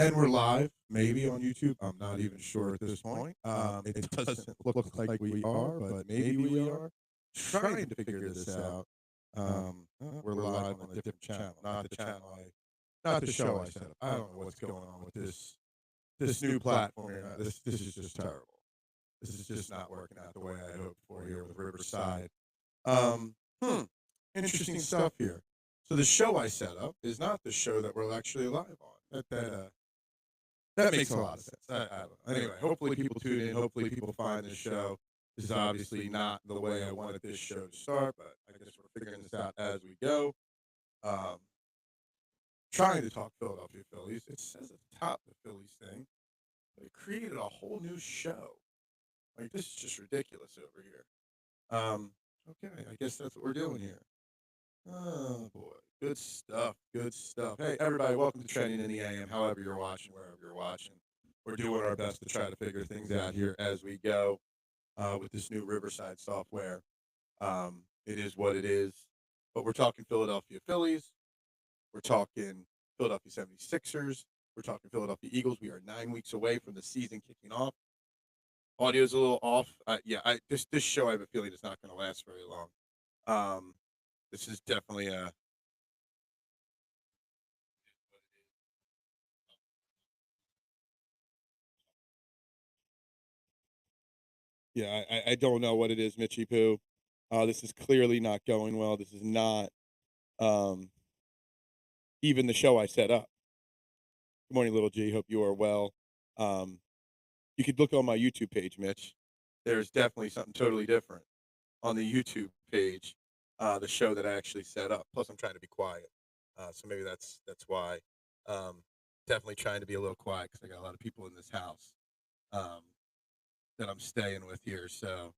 And we're live, maybe on YouTube. I'm not even sure at this point. It doesn't look like we are, but maybe we are. Trying to figure this out. We're live on a different channel, not the channel not the show I set up. I don't know what's going on with this new platform here. This is just terrible. This is just not working out the way I hoped for here with Riverside. Um, hmm, Interesting stuff here. So the show I set up is not the show that we're actually live on. That makes a lot of sense. I don't know. Anyway, hopefully people tune in. Hopefully people find this show. This is obviously not the way I wanted this show to start, but I guess we're figuring this out as we go. Um, Trying to talk Philadelphia Phillies. It says at the top the Phillies thing, but it created a whole new show. Like, this is just ridiculous over here. Okay, I guess that's what we're doing here. Oh boy, good stuff, good stuff. Hey everybody, welcome to Trending in the AM. However you're watching, wherever you're watching, we're doing our best to try to figure things out here as we go with this new Riverside software. It is what it is, but we're talking Philadelphia Phillies. We're talking Philadelphia 76ers. We're talking Philadelphia Eagles. We are 9 weeks away from the season kicking off. Audio's a little off. This show I have a feeling is not going to last very long. This is definitely a Yeah, I don't know what it is, Mitchy Poo. This is clearly not going well. This is not um, even the show I set up. Good morning, Little G. Hope you are well. Um, you could look on my YouTube page, Mitch. There's definitely something totally different on the YouTube page, the show that I actually set up. Plus, I'm trying to be quiet, so maybe that's why. Um, Definitely trying to be a little quiet because I got a lot of people in this house um, that I'm staying with here. So,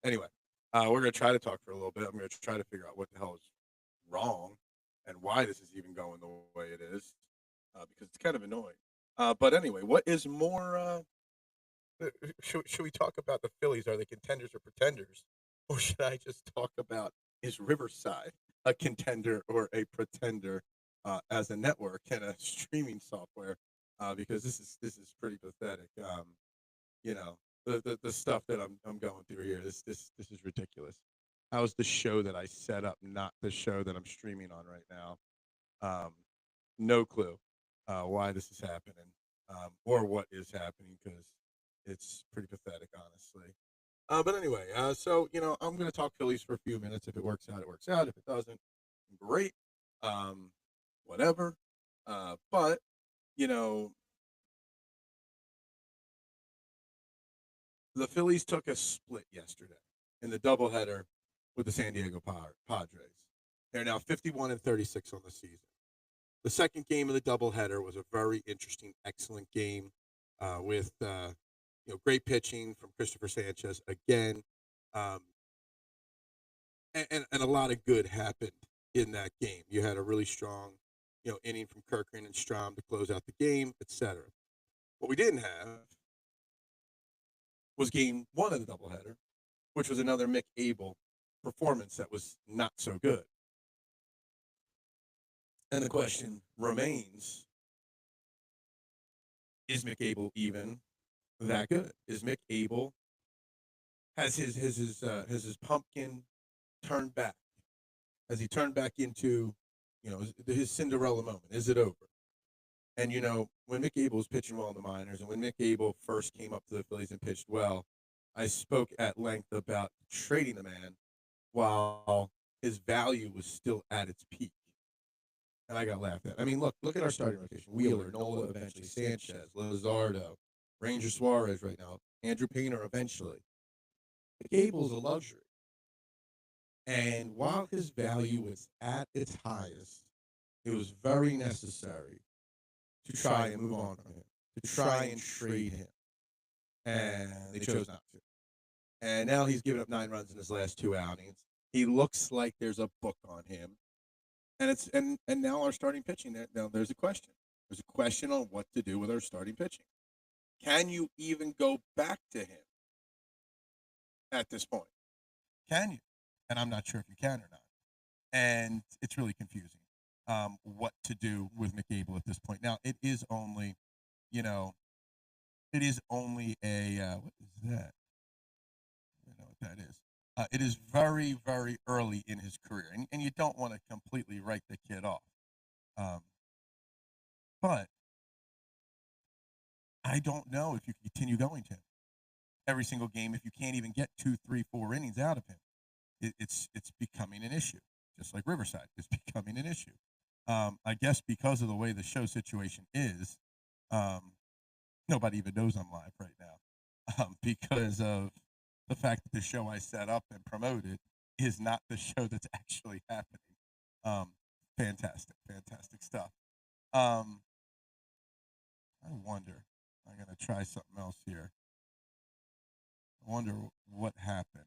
anyway, we're going to try to talk for a little bit. I'm going to try to figure out what the hell is wrong and why this is even going the way it is because it's kind of annoying. But anyway, what is more? Should we talk about the Phillies? Are they contenders or pretenders? Or should I just talk about is Riverside a contender or a pretender as a network and a streaming software? Because this is pretty pathetic. You know the stuff that I'm going through here. This is ridiculous. How's the show that I set up not the show that I'm streaming on right now? Um, no clue why this is happening or what is happening because it's pretty pathetic, honestly. But anyway, so I'm going to talk Phillies for a few minutes. If it works out, it works out. If it doesn't, great. Um, Whatever. But you know, the Phillies took a split yesterday in the doubleheader with the San Diego Padres. They're now 51 and 36 on the season. The second game of the doubleheader was a very interesting, excellent game with great pitching from Christopher Sanchez again, um, and a lot of good happened in that game. You had a really strong, inning from Kirkland and Strom to close out the game, etc. What we didn't have was game one of the doubleheader, which was another Mick Abel performance that was not so good. And the question remains: is Mick Abel even that good? Is Mick Abel has his pumpkin turned back? Has he turned back into his Cinderella moment? Is it over? And when Mick Abel was pitching well in the minors, and when Mick Abel first came up to the Phillies and pitched well, I spoke at length about trading the man while his value was still at its peak. And I got laughed at. I mean, look at our starting rotation: Wheeler, Nola, eventually Sanchez, Luzardo, Ranger Suarez right now, Andrew Painter eventually. Gable's a luxury. And while his value was at its highest, it was very necessary to try and move on from him, to try and trade him. And they chose not to. And now he's given up 9 runs in his last 2 outings. He looks like there's a book on him. And and now our starting pitching, now there's a question. There's a question on what to do with our starting pitching. Can you even go back to him at this point? Can you? And I'm not sure if you can or not. And it's really confusing. what to do with McAble at this point. Now, it is only, you know, it is only a what is that? I don't know what that is. It is very, very early in his career, and you don't want to completely write the kid off. Um, but I don't know if you continue going to him every single game if you can't even get 2, 3, 4 innings out of him. It's becoming an issue, just like Riverside is becoming an issue. I guess because of the way the show situation is, um, nobody even knows I'm live right now because of the fact that the show I set up and promoted is not the show that's actually happening. Um, fantastic stuff. Um, I wonder. I'm gonna try something else here. I wonder what happened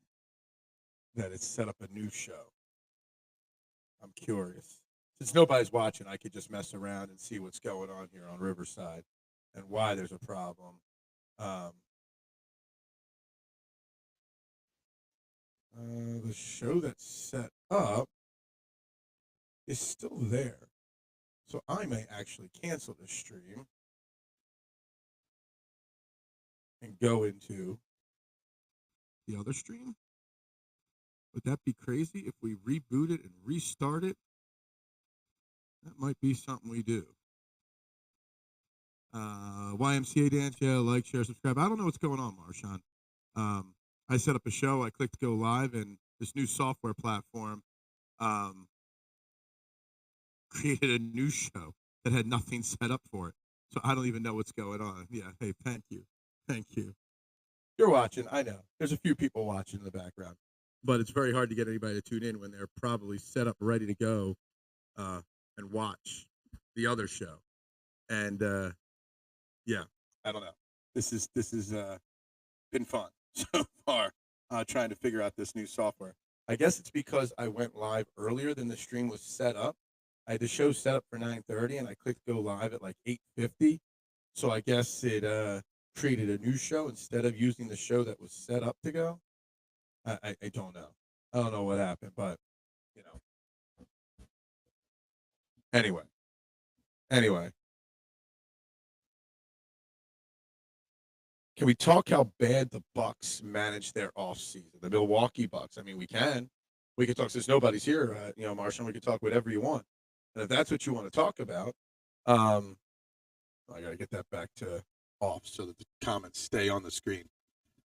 that it set up a new show. I'm curious. Since nobody's watching, I could just mess around and see what's going on here on Riverside and why there's a problem. Um, the show that's set up is still there. So I may actually cancel this stream and go into the other stream. Would that be crazy if we reboot it and restart it? That might be something we do. YMCA dance, yeah, like, share, subscribe. I don't know what's going on, Marshawn. I set up a show, I clicked go live, and this new software platform created a new show that had nothing set up for it. So I don't even know what's going on. Yeah, hey, thank you. You're watching, I know. There's a few people watching in the background. But it's very hard to get anybody to tune in when they're probably set up ready to go and watch the other show. And yeah, I don't know. This is been fun so far trying to figure out this new software. I guess it's because I went live earlier than the stream was set up. I had the show set up for 9:30 and I clicked go live at like 8:50. So I guess it created a new show instead of using the show that was set up to go. I don't know. I don't know what happened, but you know. Anyway. Can we talk how bad the Bucks managed their offseason? The Milwaukee Bucks. I mean, we can. We can talk since nobody's here, Marshall. We can talk whatever you want. And if that's what you want to talk about, I got to get that back to off so that the comments stay on the screen.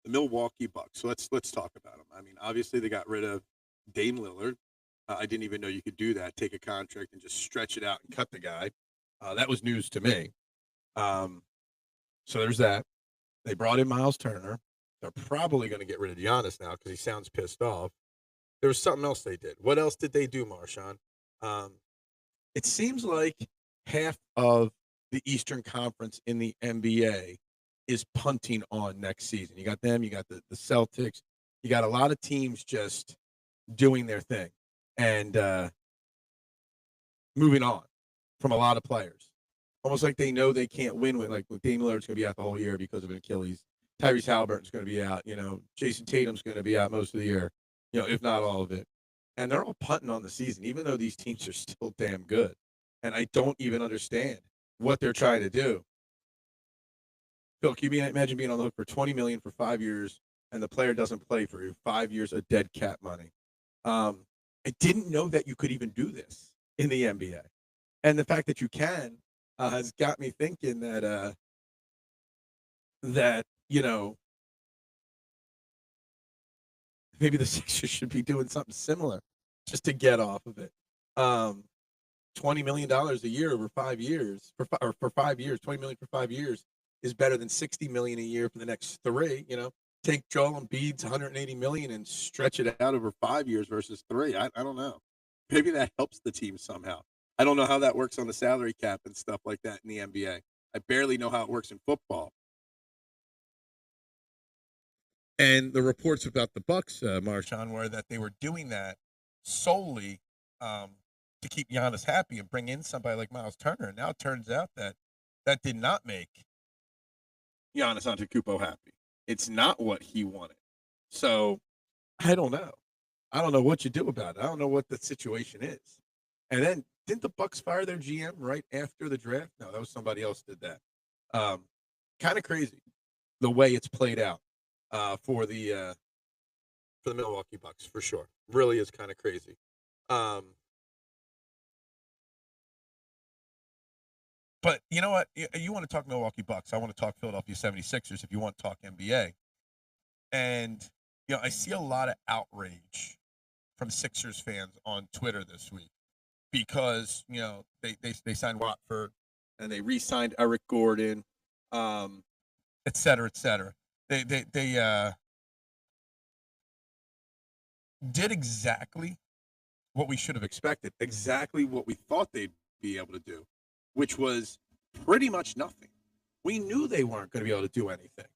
The Milwaukee Bucks. So let's talk about them. I mean, obviously they got rid of Dame Lillard. I didn't even know you could do that. Take a contract and just stretch it out and cut the guy. That was news to me. So there's that. They brought in Miles Turner. They're probably going to get rid of Giannis now because he sounds pissed off. There was something else they did. What else did they do, Marshawn? It seems like half of the Eastern Conference in the NBA is punting on next season. You got them. You got the Celtics. You got a lot of teams just doing their thing and moving on from a lot of players. Almost like they know they can't win with, like, Dame Lillard's going to be out the whole year because of an Achilles. Tyrese Halliburton's going to be out. Jason Tatum's going to be out most of the year, if not all of it. And they're all punting on the season, even though these teams are still damn good. And I don't even understand what they're trying to do. Phil, can you imagine being on the hook for $20 million for 5 years and the player doesn't play for you? 5 years of dead cat money. I didn't know that you could even do this in the NBA. And the fact that you can has got me thinking that maybe the Sixers should be doing something similar just to get off of it. $20 million a year over 5 years for 5 years, $20 million for 5 years is better than $60 million a year for the next 3. Take Joel Embiid's $180 million and stretch it out over 5 years versus 3. I don't know. Maybe that helps the team somehow. I don't know how that works on the salary cap and stuff like that in the NBA. I barely know how it works in football. And the reports about the Bucks, Marshawn, were that they were doing that solely to keep Giannis happy and bring in somebody like Miles Turner. And now it turns out that did not make Giannis Antetokounmpo happy. It's not what he wanted. So I don't know. I don't know what you do about it. I don't know what the situation is. And then Didn't the Bucks fire their GM right after the draft? No, that was somebody else did that. Kind of crazy the way it's played out for the Milwaukee Bucks for sure. Really is kind of crazy. But you know what? You want to talk Milwaukee Bucks. I want to talk Philadelphia 76ers if you want to talk NBA. And, I see a lot of outrage from Sixers fans on Twitter this week because, they signed Watford and they re-signed Eric Gordon, et cetera, et cetera. They did exactly what we should have expected, exactly what we thought they'd be able to do, which was pretty much nothing. We knew they weren't going to be able to do anything.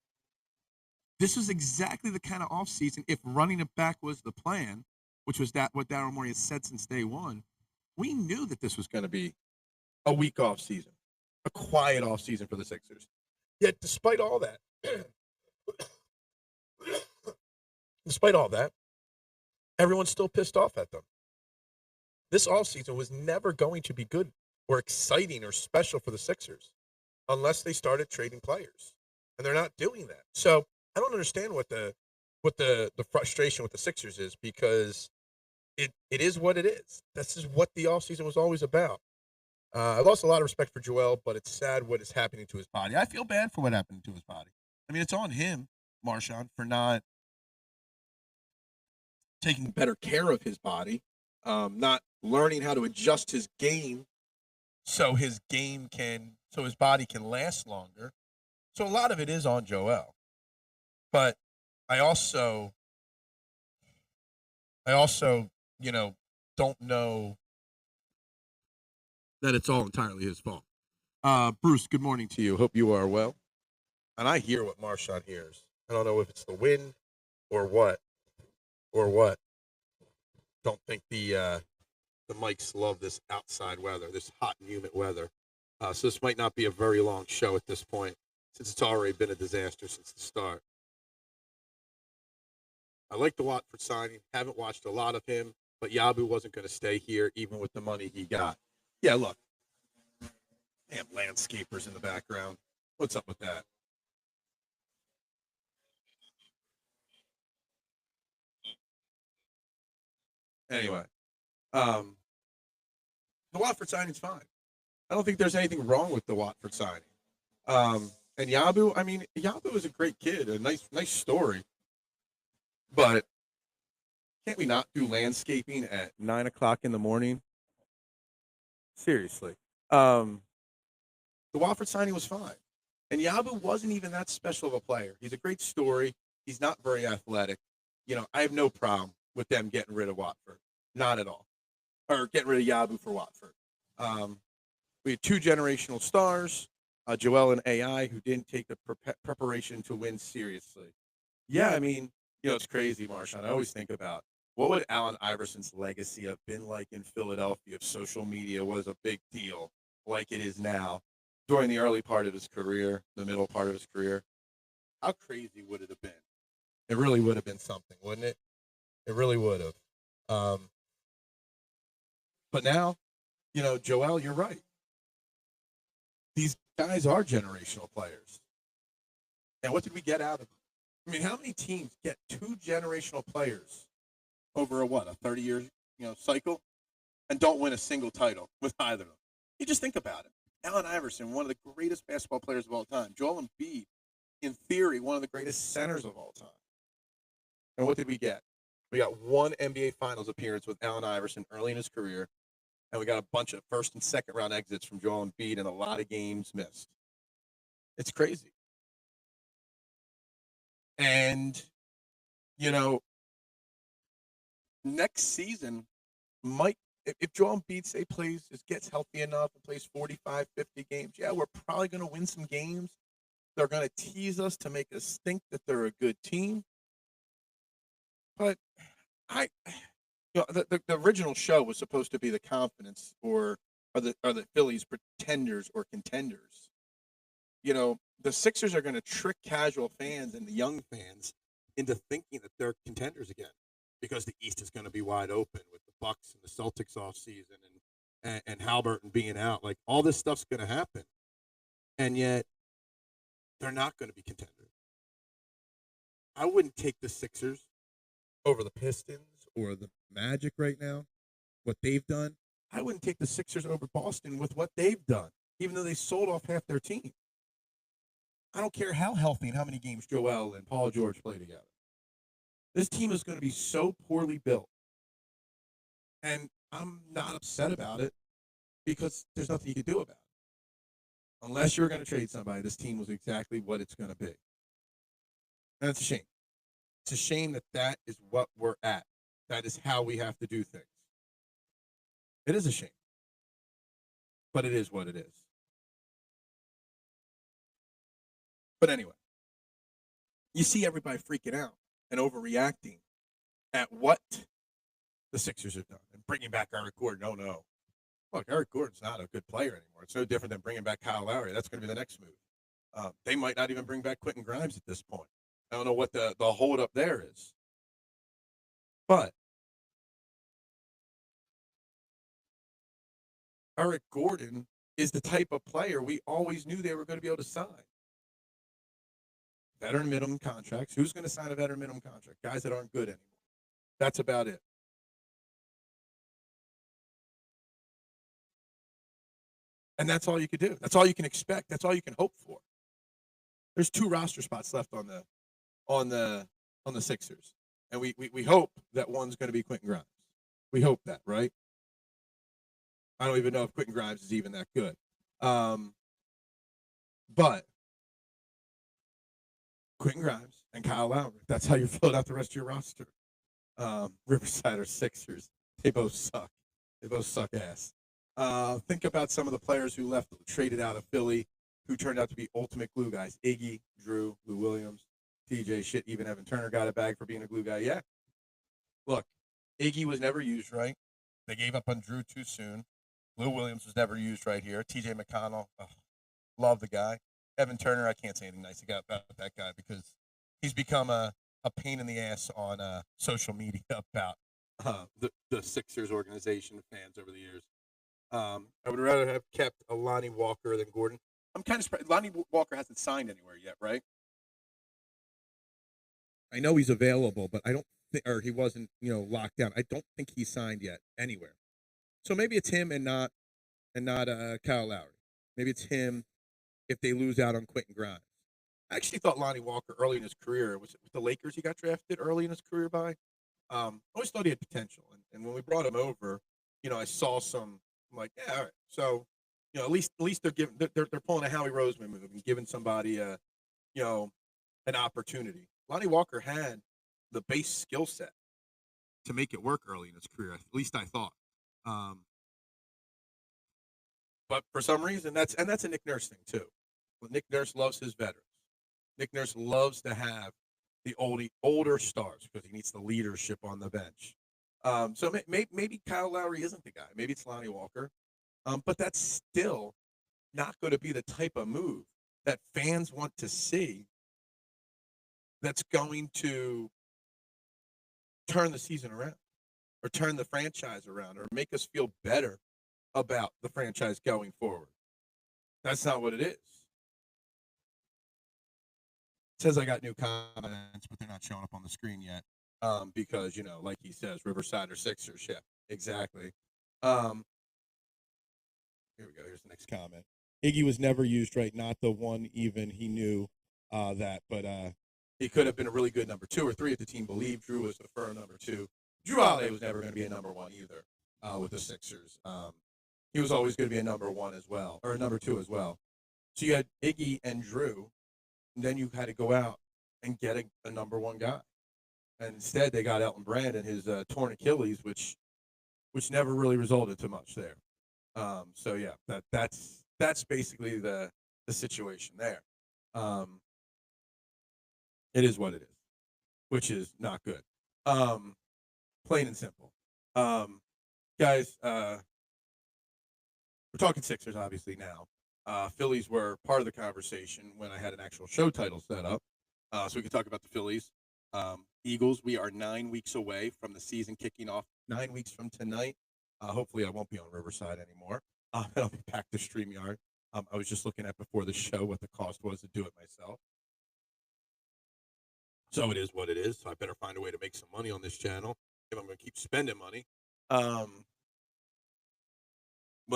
This was exactly the kind of offseason, if running it back was the plan, which was that what Daryl Morey has said since day one, we knew that this was going to be a weak off season, a quiet off season for the Sixers. Yet, despite all that, everyone's still pissed off at them. This offseason was never going to be good or exciting or special for the Sixers unless they started trading players. And they're not doing that. So I don't understand what the frustration with the Sixers is, because it is what it is. This is what the offseason was always about. I lost a lot of respect for Joel, but it's sad what is happening to his body. I feel bad for what happened to his body. I mean, it's on him, Marshawn, for not taking better care of his body, not learning how to adjust his game so his body can last longer. So a lot of it is on Joel. But I also, don't know that it's all entirely his fault. Bruce, good morning to you. Hope you are well. And I hear what Marshawn hears. I don't know if it's the wind or what. Don't think the mics love this outside weather, this hot and humid weather. So this might not be a very long show at this point, since it's already been a disaster since the start. I like the Watford signing. Haven't watched a lot of him, but Yabu wasn't going to stay here even with the money he got. Yeah, look. They have landscapers in the background. What's up with that? Anyway, the Watford signing's fine. I don't think there's anything wrong with the Watford signing. And Yabu, Yabu is a great kid, a nice story. But can't we not do landscaping at 9:00 in the morning? Seriously. The Watford signing was fine. And Yabu wasn't even that special of a player. He's a great story. He's not very athletic. I have no problem with them getting rid of Watford. Not at all. Or getting rid of Yabu for Watford. We had two generational stars, Joel and AI, who didn't take the preparation to win seriously. Yeah, it's crazy, Marshawn. I always think about what would Allen Iverson's legacy have been like in Philadelphia if social media was a big deal like it is now during the early part of his career, the middle part of his career. How crazy would it have been? It really would have been something, wouldn't it? It really would have. But now, Joel, you're right. These guys are generational players. And what did we get out of them? How many teams get two generational players over a 30-year cycle and don't win a single title with either of them? You just think about it. Allen Iverson, one of the greatest basketball players of all time. Joel Embiid, in theory, one of the greatest centers of all time. And what did we get? We got one NBA Finals appearance with Allen Iverson early in his career, and we got a bunch of first and second round exits from Joel Embiid and a lot of games missed. It's crazy. And, next season if Joel Embiid, gets healthy enough and plays 45, 50 games, yeah, we're probably going to win some games. They're going to tease us to make us think that they're a good team. But the original show was supposed to be the confidence or the Phillies pretenders or contenders. The Sixers are going to trick casual fans and the young fans into thinking that they're contenders again, because the East is going to be wide open with the Bucks and the Celtics off season and Halliburton being out. Like all this stuff's going to happen, and yet they're not going to be contenders. I wouldn't take the Sixers over the Pistons or the Magic right now. What they've done, I wouldn't take the Sixers over Boston with what they've done, even though they sold off half their team. I don't care how healthy and how many games Joel and Paul George play together. This team is going to be so poorly built. And I'm not upset about it because there's nothing you can do about it. Unless you're going to trade somebody, this team was exactly what it's going to be. And it's a shame. It's a shame that that is what we're at. That is how we have to do things. It is a shame. But it is what it is. But anyway, you see everybody freaking out and overreacting at what the Sixers have done and bringing back Eric Gordon. Oh, no. Look, Eric Gordon's not a good player anymore. It's no different than bringing back Kyle Lowry. That's going to be the next move. They might not even bring back Quentin Grimes at this point. I don't know what the hold-up there is. But Eric Gordon is the type of player we always knew they were going to be able to sign. Veteran minimum contracts. Who's going to sign a veteran minimum contract? Guys that aren't good anymore. That's about it. And that's all you could do. That's all you can expect. That's all you can hope for. There's 2 roster spots left on the Sixers, and we hope that one's going to be Quentin Grimes. We hope that, right? I don't even know if Quentin Grimes is even that good. But Quentin Grimes and Kyle Lowry, that's how you fill out the rest of your roster. Riverside or Sixers, they both suck. They both suck ass. Think about some of the players who left, traded out of Philly, who turned out to be ultimate glue guys. Iggy, Drew, Lou Williams, TJ, shit, even Evan Turner got a bag for being a glue guy. Yeah. Look, Iggy was never used right. They gave up on Drew too soon. Lou Williams was never used right here. TJ McConnell, love the guy. Evan Turner, I can't say anything nice about that guy because he's become a pain in the ass on social media about the Sixers organization fans over the years. I would rather have kept Lonnie Walker than Gordon. I'm kind of surprised. Lonnie Walker hasn't signed anywhere yet, right? I know he's available, but I don't think, or he wasn't, locked down. I don't think he signed yet anywhere. So maybe it's him and not Kyle Lowry. Maybe it's him if they lose out on Quentin Grimes. I actually thought Lonnie Walker early in his career was it with the Lakers. He got drafted early in his career by. Always thought he had potential, and when we brought him over, I saw some. I'm like, yeah, all right. So, at least they're giving they're pulling a Howie Roseman move and giving somebody an opportunity. Lonnie Walker had the base skill set to make it work early in his career. At least I thought. But for some reason, that's a Nick Nurse thing too. Well, Nick Nurse loves his veterans. Nick Nurse loves to have the older stars because he needs the leadership on the bench. So maybe Kyle Lowry isn't the guy. Maybe it's Lonnie Walker. But that's still not going to be the type of move that fans want to see that's going to turn the season around or turn the franchise around or make us feel better about the franchise going forward. That's not what it is. It says I got new comments, but they're not showing up on the screen yet. Because, like he says, Riverside or Sixers. Yeah, exactly. Here we go. Here's the next comment. Iggy was never used right, not the one even he knew that, but he could have been a really good number 2 or 3 if the team believed Drew was the firm number 2. Drew Holiday was never going to be a number 1 either with the Sixers. He was always going to be a number 1 as well, or a number 2 as well. So you had Iggy and Drew, and then you had to go out and get a number 1 guy. And instead, they got Elton Brand and his torn Achilles, which never really resulted to much there. So yeah, that's basically the situation there. It is what it is, which is not good. Plain and simple. Guys, we're talking Sixers obviously now. Phillies were part of the conversation when I had an actual show title set up, so we could talk about the Phillies. Eagles, we are 9 weeks away from the season kicking off. 9 weeks from tonight, Hopefully, I won't be on Riverside anymore. And I'll be back to StreamYard. I was just looking at before the show what the cost was to do it myself. So it is what it is. So I better find a way to make some money on this channel if I'm going to keep spending money. But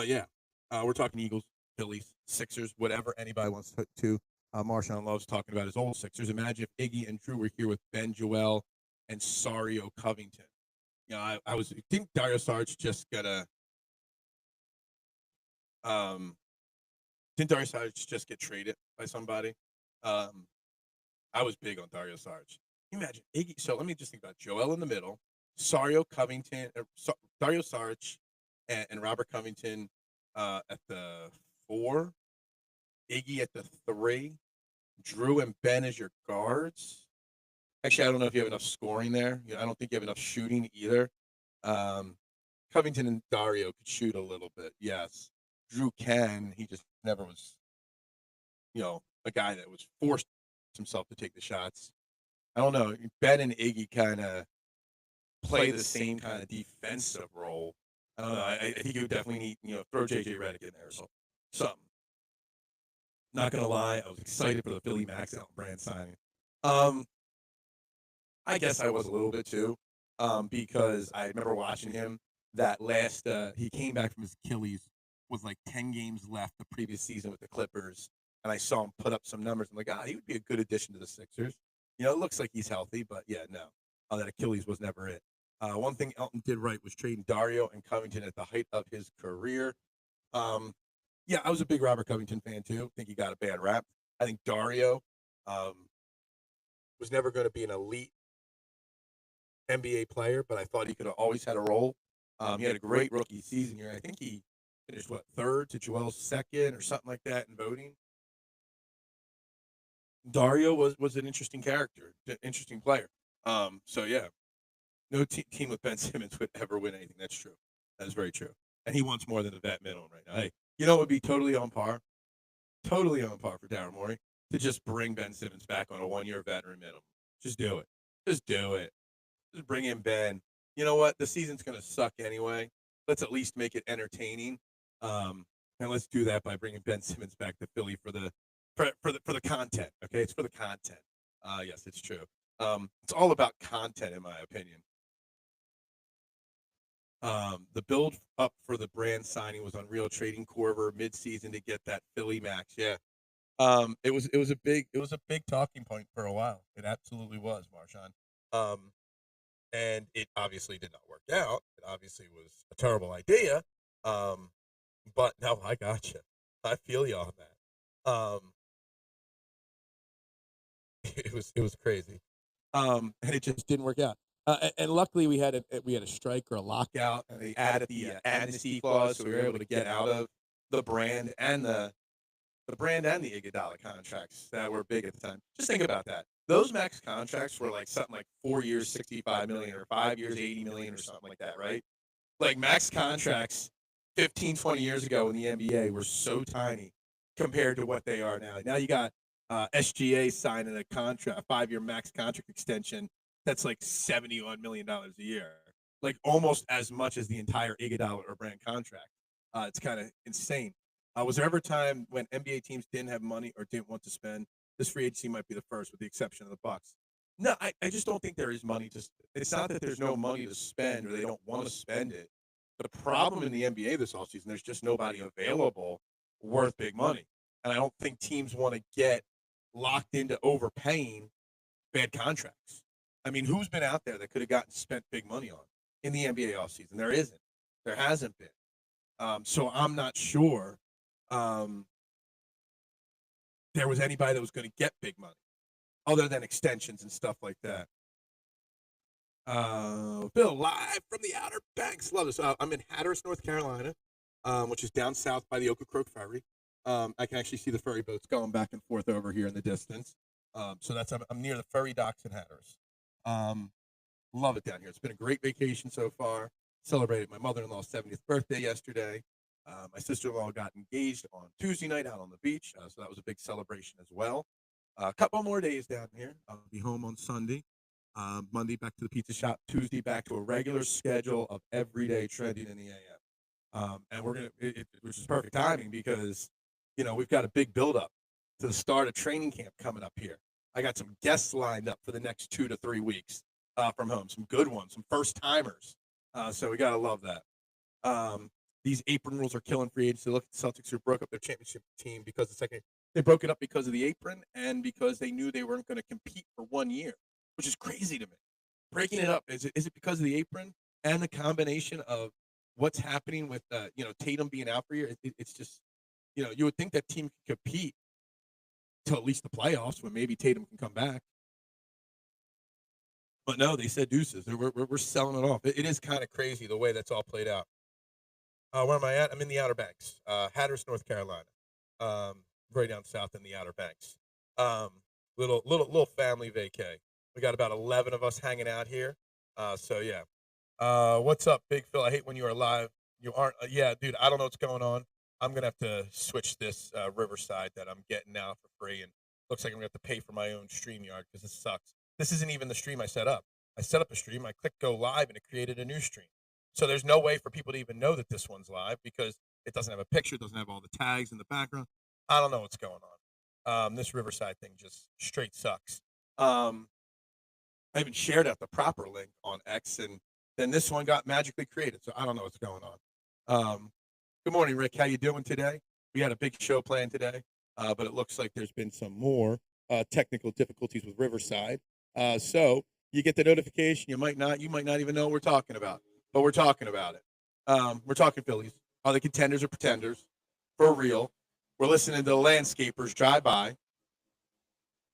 yeah, we're talking Eagles, Phillies, Sixers, whatever anybody wants to. Marshawn loves talking about his old Sixers. Imagine if Iggy and Drew were here with Ben Joel and Sario Covington. You know, I think Dario Saric just got a. Didn't Dario Saric just get traded by somebody? I was big on Dario Saric. Can you imagine Iggy? So let me just think about Joel in the middle, Sario Covington, Dario Saric, and Robert Covington at the 4, Iggy at the 3, Drew and Ben as your guards. Actually, I don't know if you have enough scoring there. I don't think you have enough shooting either. Covington and Dario could shoot a little bit, yes. Drew can. He just never was, a guy that was forced himself to take the shots. I don't know. Ben and Iggy kind of play the same kind of defensive role. I don't know. I think you would definitely need, throw JJ Redick in there or something. Not gonna lie, I was excited for the Philly Max Allen brand signing. I guess I was a little bit too, because I remember watching him that last. He came back from his Achilles with like 10 games left the previous season with the Clippers, and I saw him put up some numbers. I'm like, he would be a good addition to the Sixers. It looks like he's healthy, but yeah, no, that Achilles was never it. One thing Elton did right was trading Dario and Covington at the height of his career. Yeah, I was a big Robert Covington fan too. I think he got a bad rap. I think Dario was never going to be an elite NBA player, but I thought he could have always had a role. He had a great rookie season here. I think he finished third to Joel's second or something like that in voting. Dario was an interesting character, interesting player. So yeah, no team with Ben Simmons would ever win anything. That's true. That is very true. And he wants more than the vet minimum right now. Hey, it would be totally on par for Daryl Morey to just bring Ben Simmons back on a 1-year veteran minimum. Just do it. Just do it. Just bring in Ben. You know what? The season's going to suck anyway. Let's at least make it entertaining. And let's do that by bringing Ben Simmons back to Philly for the content. Okay, it's for the content. Yes, it's true. It's all about content, in my opinion. The build up for the brand signing was unreal. Trading Corver mid-season to get that Philly Max. Yeah. It was a big talking point for a while. It absolutely was, Marshawn. And it obviously did not work out. It obviously was a terrible idea. But no, I got you. I feel you on that. It was crazy. And it just didn't work out. And luckily we had a strike or a lockout, and they added the amnesty clause, so we were able to get out of the brand and the Iguodala contracts that were big at the time. Just think about that. Those max contracts were like something like 4 years, 65 million, or 5 years, 80 million, or something like that, right? Like max contracts 15, 20 years ago in the NBA were so tiny compared to what they are now. Now you got SGA signing a contract, 5-year max contract extension that's like $71 million a year, like almost as much as the entire Iguodala or brand contract. It's kind of insane. Was there ever a time when NBA teams didn't have money or didn't want to spend? This free agency might be the first, with the exception of the Bucks. No, I just don't think there is money to. It's not that there's no money to spend or they don't want to spend it. The problem in the NBA this offseason, there's just nobody available worth big money, and I don't think teams want to get locked into overpaying bad contracts. I mean, who's been out there that could have gotten spent big money on in the NBA offseason? There isn't. There hasn't been. So I'm not sure there was anybody that was going to get big money other than extensions and stuff like that. Bill, live from the Outer Banks. Love this. I'm in Hatteras, North Carolina, which is down south by the Ocracoke Ferry. I can actually see the ferry boats going back and forth over here in the distance. So I'm near the ferry docks in Hatteras. Love it down here. It's been a great vacation so far. Celebrated my mother-in-law's 70th birthday yesterday. My sister-in-law got engaged on Tuesday night out on the beach, so that was a big celebration as well. A couple more days down here. I'll be home on Sunday. Monday back to the pizza shop. Tuesday back to a regular schedule of everyday trending in the AM. And we're which is perfect timing because we've got a big buildup to the start of training camp coming up here. I got some guests lined up for the next 2 to 3 weeks from home. Some good ones, some first timers. So we gotta love that. These apron rules are killing free agency. Look at the Celtics who broke up their championship team because they broke it up because of the apron and because they knew they weren't going to compete for 1 year, which is crazy to me. Breaking it up, is it because of the apron and the combination of what's happening with Tatum being out for a year? It's just you would think that team could compete till at least the playoffs when maybe Tatum can come back. But no, they said deuces. We're selling it off. It is kind of crazy the way that's all played out. Where am I at? I'm in the Outer Banks, Hatteras, North Carolina, very down south in the Outer Banks. Little family vacay. We got about 11 of us hanging out here. So yeah. What's up, Big Phil? I hate when you are live. You aren't. Yeah, dude. I don't know what's going on. I'm gonna have to switch this Riverside that I'm getting now for free, and looks like I'm gonna have to pay for my own StreamYard because this sucks. This isn't even the stream I set up. I set up a stream. I clicked go live, and it created a new stream. So there's no way for people to even know that this one's live because it doesn't have a picture, it doesn't have all the tags in the background. I don't know what's going on. This Riverside thing just straight sucks. I even shared out the proper link on X, and then this one got magically created. So I don't know what's going on. Good morning, Rick. How you doing today? We had a big show planned today, but it looks like there's been some more technical difficulties with Riverside. So you get the notification. You might not even know what we're talking about. But we're talking about it. We're talking Phillies. Are they contenders or pretenders? For real. We're listening to the landscapers drive by.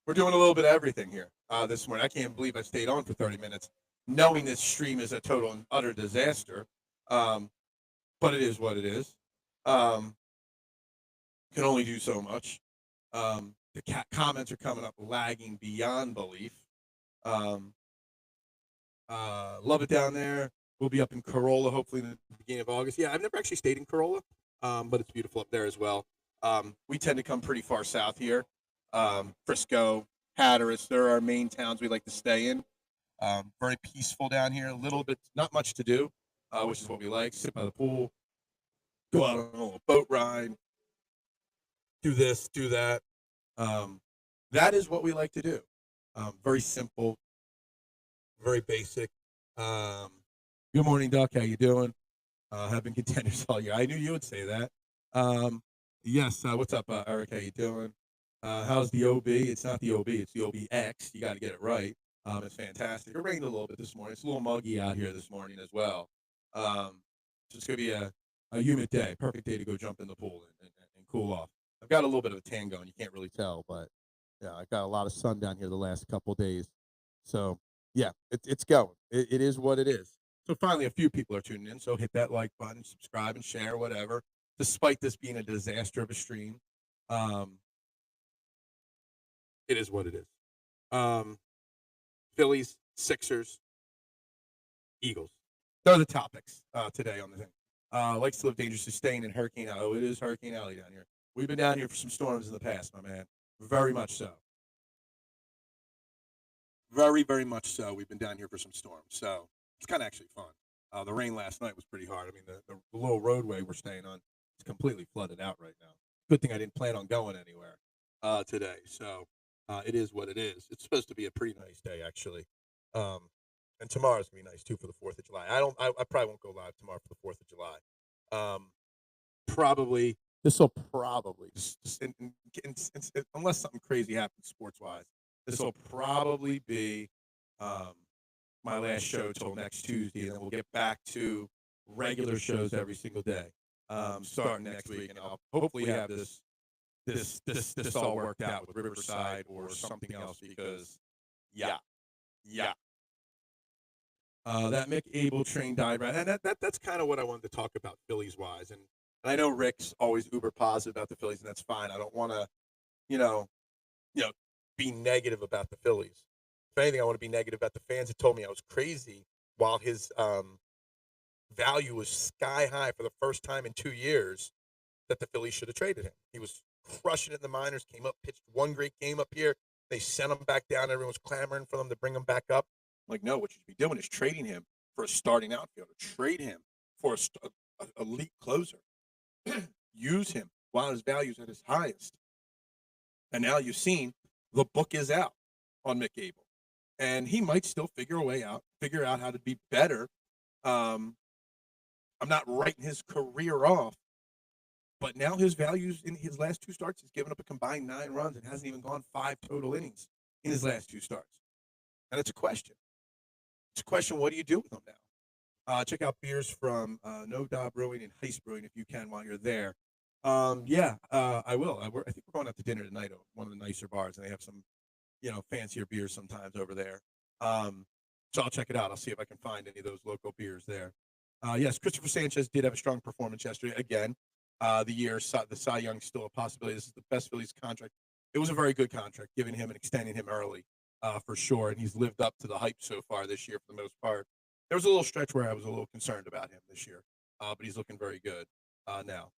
We're doing a little bit of everything here this morning. I can't believe I stayed on for 30 minutes knowing this stream is a total and utter disaster. But it is what it is. Can only do so much. The comments are coming up lagging beyond belief. Love it down there. We'll be up in Corolla, hopefully in the beginning of August. Yeah, I've never actually stayed in Corolla, but it's beautiful up there as well. We tend to come pretty far south here. Frisco, Hatteras, they're our main towns we like to stay in. Very peaceful down here. A little bit, not much to do, which is what we like. Sit by the pool, go out on a little boat ride, do this, do that. That is what we like to do. Very simple, very basic. Good morning, Duck. How you doing? Have been contenders all year. I knew you would say that. Yes. What's up, Eric? How you doing? How's the OB? It's not the OB. It's the OBX. You got to get it right. It's fantastic. It rained a little bit this morning. It's a little muggy out here this morning as well. So it's going to be a humid day. Perfect day to go jump in the pool and cool off. I've got a little bit of a tan going. You can't really tell, but yeah, I've got a lot of sun down here the last couple of days. So yeah, it's going. It is what it is. So finally, a few people are tuning in. So hit that like button, subscribe, and share, whatever. Despite this being a disaster of a stream, it is what it is. Phillies, Sixers, Eagles. They're the topics today on the thing. Likes to live dangerously, staying in Hurricane Alley. Oh, it is Hurricane Alley down here. We've been down here for some storms in the past, my man. Very much so. Very, very much so. We've been down here for some storms. So it's kind of actually fun. The rain last night was pretty hard. I mean, the little roadway we're staying on is completely flooded out right now. Good thing I didn't plan on going anywhere today. So it is what it is. It's supposed to be a pretty nice day, actually. And tomorrow's going to be nice, too, for the 4th of July. I probably won't go live tomorrow for the 4th of July. This will probably, unless something crazy happens sports-wise, this will probably be my last show till next Tuesday, and then we'll get back to regular shows every single day starting next week. And I'll hopefully have this all worked out with Riverside or something else because, yeah. That Mick Abel train died right, and that's kind of what I wanted to talk about Phillies-wise. And I know Rick's always uber positive about the Phillies, and that's fine. I don't want to, be negative about the Phillies. If anything, I want to be negative about the fans that told me I was crazy while his value was sky high for the first time in 2 years that the Phillies should have traded him. He was crushing it in the minors, came up, pitched one great game up here. They sent him back down. Everyone was clamoring for them to bring him back up. Like, no, what you should be doing is trading him for a starting outfielder. Trade him for a elite closer. Use him while his value's at his highest. And now you've seen the book is out on Mick Abel, and he might still figure out how to be better. Um, I'm not writing his career off, but now his values in his last 2 starts, he's given up a combined 9 runs and hasn't even gone 5 total innings in his last 2 starts. And it's a question. It's a question, what do you do with him now? Check out beers from No Da Brewing and Heist Brewing if you can while you're there. I will. I think we're going out to dinner tonight at one of the nicer bars, and they have some, fancier beers sometimes over there. So I'll check it out. I'll see if I can find any of those local beers there. Yes, Christopher Sanchez did have a strong performance yesterday. Again, the Cy Young's still a possibility. This is the best Phillies contract. It was a very good contract, giving him and extending him early, for sure. And he's lived up to the hype so far this year for the most part. There was a little stretch where I was a little concerned about him this year, but he's looking very good now.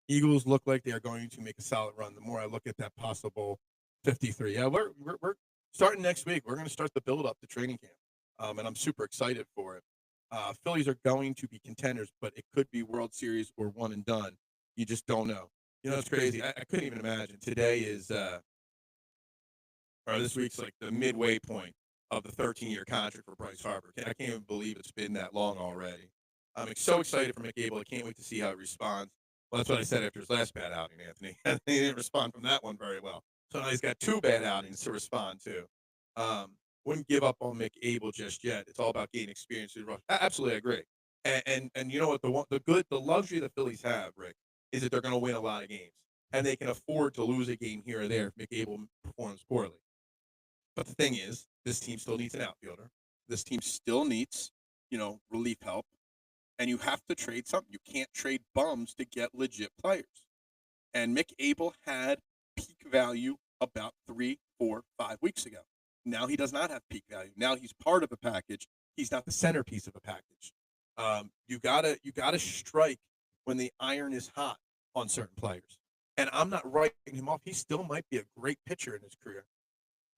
Eagles look like they are going to make a solid run. The more I look at that possible 53, yeah, we're starting next week. We're going to start the build up to training camp, and I'm super excited for it. Phillies are going to be contenders, but it could be World Series or one and done. You just don't know. It's crazy. I couldn't even imagine. Today is, or this week's like the midway point of the 13-year contract for Bryce Harper. I can't even believe it's been that long already. I'm so excited for Mick Abel. I can't wait to see how he responds. Well, that's what I said after his last bad outing, Anthony. He didn't respond from that one very well. So now he's got 2 bad outings to respond to. Wouldn't give up on Mick Abel just yet. It's all about gaining experience. Absolutely, I agree. And you know what? The luxury the Phillies have, Rick, is that they're going to win a lot of games, and they can afford to lose a game here or there if Mick Abel performs poorly. But the thing is, this team still needs an outfielder. This team still needs, relief help. And you have to trade something. You can't trade bums to get legit players. And Mick Abel had peak value about 3, 4, 5 weeks ago. Now he does not have peak value. Now he's part of a package. He's not the centerpiece of a package. You gotta strike when the iron is hot on certain players. And I'm not writing him off. He still might be a great pitcher in his career.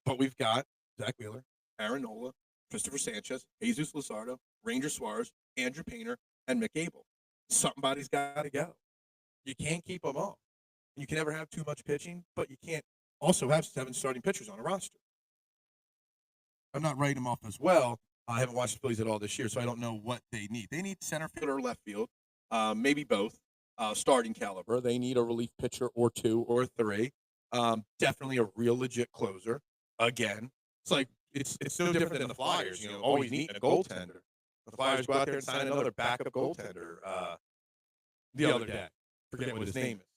But we've got Zach Wheeler, Aaron Nola, Christopher Sanchez, Jesus Luzardo, Ranger Suarez, Andrew Painter, and Mick Abel. Somebody's got to go. You can't keep them all. You can never have too much pitching, but you can't also have 7 starting pitchers on a roster. I'm not writing them off as well. I haven't watched the Phillies at all this year, so I don't know what they need. They need center field or left field, maybe both, starting caliber. They need a relief pitcher or 2 or 3. Definitely a real legit closer. Again, it's no different than the Flyers. Always need a goaltender. The Flyers go out there and sign another backup goaltender the other day. Forget what his name is.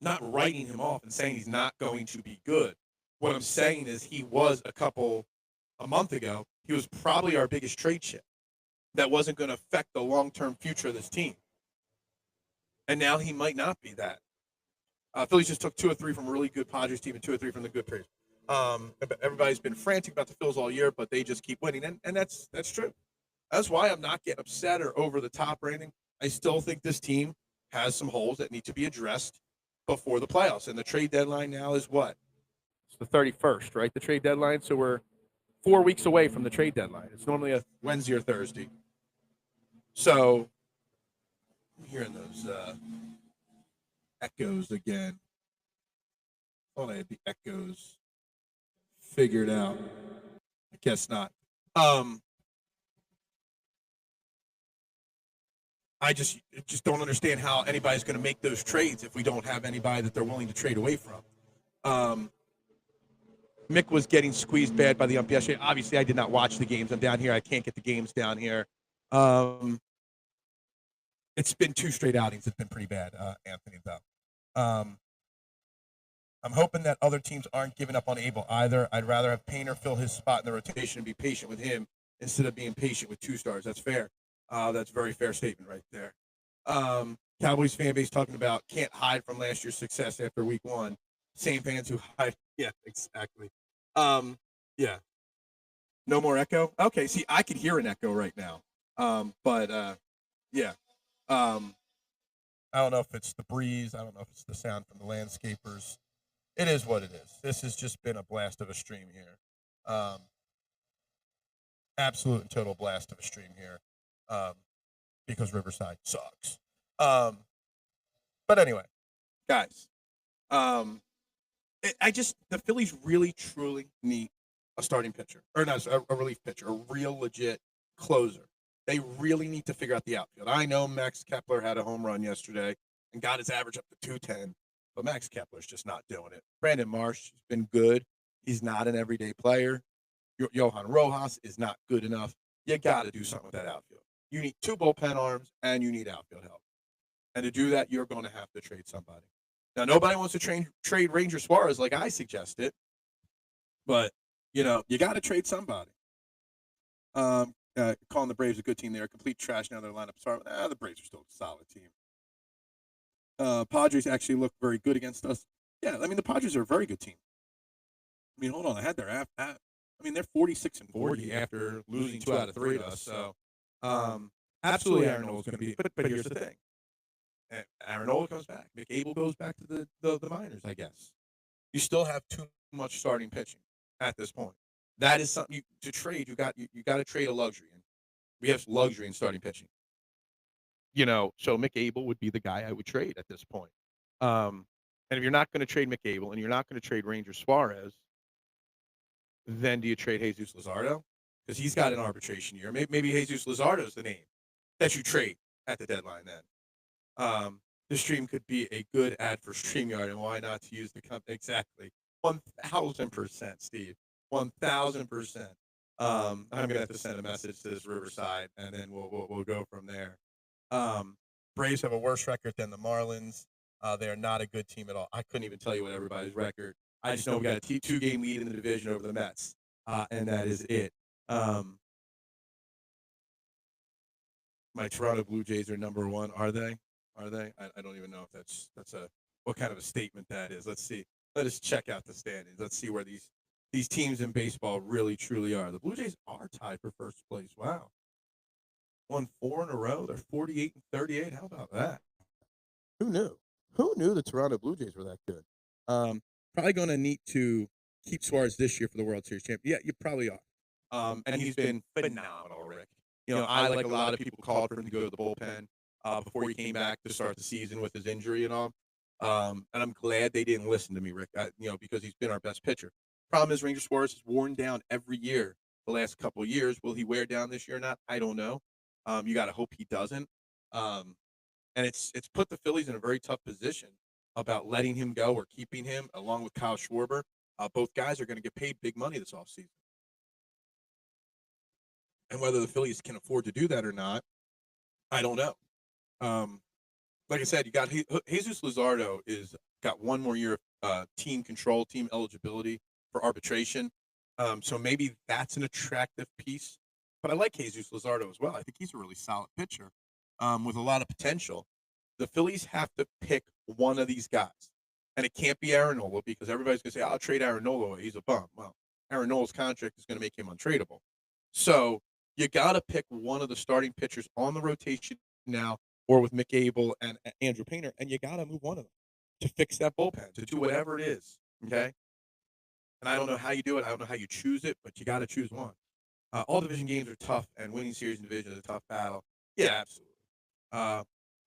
Not writing him off and saying he's not going to be good. What I'm saying is he was a month ago, he was probably our biggest trade chip that wasn't going to affect the long-term future of this team. And now he might not be that. Phillies just took 2 or 3 from a really good Padres team and 2 or 3 from the good Braves. Everybody's been frantic about the Phils all year, but they just keep winning, and that's true. That's why I'm not getting upset or over the top or anything. I still think this team has some holes that need to be addressed before the playoffs. And the trade deadline now is what? It's the 31st, right? The trade deadline. So we're 4 weeks away from the trade deadline. It's normally a Wednesday or Thursday. So I'm hearing those echoes again. Thought I had the echoes figured out. I guess not. I just don't understand how anybody's going to make those trades if we don't have anybody that they're willing to trade away from. Mick was getting squeezed bad by the ump yesterday. Obviously, I did not watch the games. I'm down here. I can't get the games down here. It's been 2 straight outings. It's been pretty bad, Anthony, though. I'm hoping that other teams aren't giving up on Abel either. I'd rather have Painter fill his spot in the rotation and be patient with him instead of being patient with 2 stars. That's fair. That's a very fair statement right there. Cowboys fan base talking about can't hide from last year's success after week 1. Same fans who hide. Yeah, exactly. Yeah. No more echo? Okay, see, I could hear an echo right now. Yeah. I don't know if it's the breeze. I don't know if it's the sound from the landscapers. It is what it is. This has just been a blast of a stream here. Absolute and total blast of a stream here, because Riverside sucks. But anyway, guys, the Phillies really truly need a starting pitcher, or not a relief pitcher, a real legit closer. They really need to figure out the outfield. I know Max Kepler had a home run yesterday and got his average up to 210, but Max Kepler's just not doing it. Brandon Marsh has been good. He's not an everyday player. Johan Rojas is not good enough. You got to do something with that outfield. You need 2 bullpen arms and you need outfield help. And to do that, you're going to have to trade somebody. Now, nobody wants to trade Ranger Suarez like I suggested, but you got to trade somebody. Calling the Braves a good team, they're complete trash now. Their lineup sorry. The Braves are still a solid team. Padres actually look very good against us. Yeah, I mean the Padres are a very good team. I mean, hold on, I had their they're 46-40 after losing 2 out of 3 to us. So, absolutely, Aaron Nola is going to be. But here's the thing: Aaron Nola comes back. McAble goes back to the minors. I guess you still have too much starting pitching at this point. That is something to trade. You got to trade a luxury, and we have luxury in starting pitching. So McAble would be the guy I would trade at this point. And if you're not going to trade McAble and you're not going to trade Ranger Suarez, then do you trade Jesus Luzardo? Because he's got an arbitration year. Maybe Jesus Luzardo is the name that you trade at the deadline then. The stream could be a good ad for StreamYard, and why not to use the company? Exactly. 1,000%, Steve. 1,000%. I'm going to have to send a message to this Riverside, and then we'll go from there. Braves have a worse record than the Marlins. They are not a good team at all. I couldn't even tell you what everybody's record. I just know we got a 2-game lead in the division over the Mets, and that is it. My Toronto Blue Jays are number 1. Are they? I don't even know if that's what kind of a statement that is. Let's see. Let us check out the standings. Let's see where these teams in baseball really truly are. The Blue Jays are tied for first place. Wow. Won 4 in a row. They're 48-38. How about that? Who knew? Who knew the Toronto Blue Jays were that good? Probably going to need to keep Suarez this year for the World Series champion. Yeah, you probably are. And he's been phenomenal, Rick. I, like a lot of people, called for him to go to the bullpen before he came back to start the season with his injury and all. And I'm glad they didn't listen to me, Rick, because he's been our best pitcher. Problem is Ranger Suarez has worn down every year the last couple of years. Will he wear down this year or not? I don't know. You got to hope he doesn't. And it's put the Phillies in a very tough position about letting him go or keeping him, along with Kyle Schwarber. Both guys are going to get paid big money this offseason. And whether the Phillies can afford to do that or not, I don't know. Like I said, you got Jesus Luzardo got 1 more year of team control, team eligibility for arbitration. So maybe that's an attractive piece. But I like Jesus Luzardo as well. I think he's a really solid pitcher with a lot of potential. The Phillies have to pick one of these guys. And it can't be Aaron Nola, because everybody's going to say, I'll trade Aaron Nola away. He's a bum. Well, Aaron Nola's contract is going to make him untradeable. So you got to pick one of the starting pitchers on the rotation now, or with McAble and Andrew Painter, and you got to move one of them to fix that bullpen, to do whatever it is, okay? And I don't know how you do it. I don't know how you choose it, but you got to choose one. All division games are tough, and winning series in division is a tough battle. Yeah, absolutely.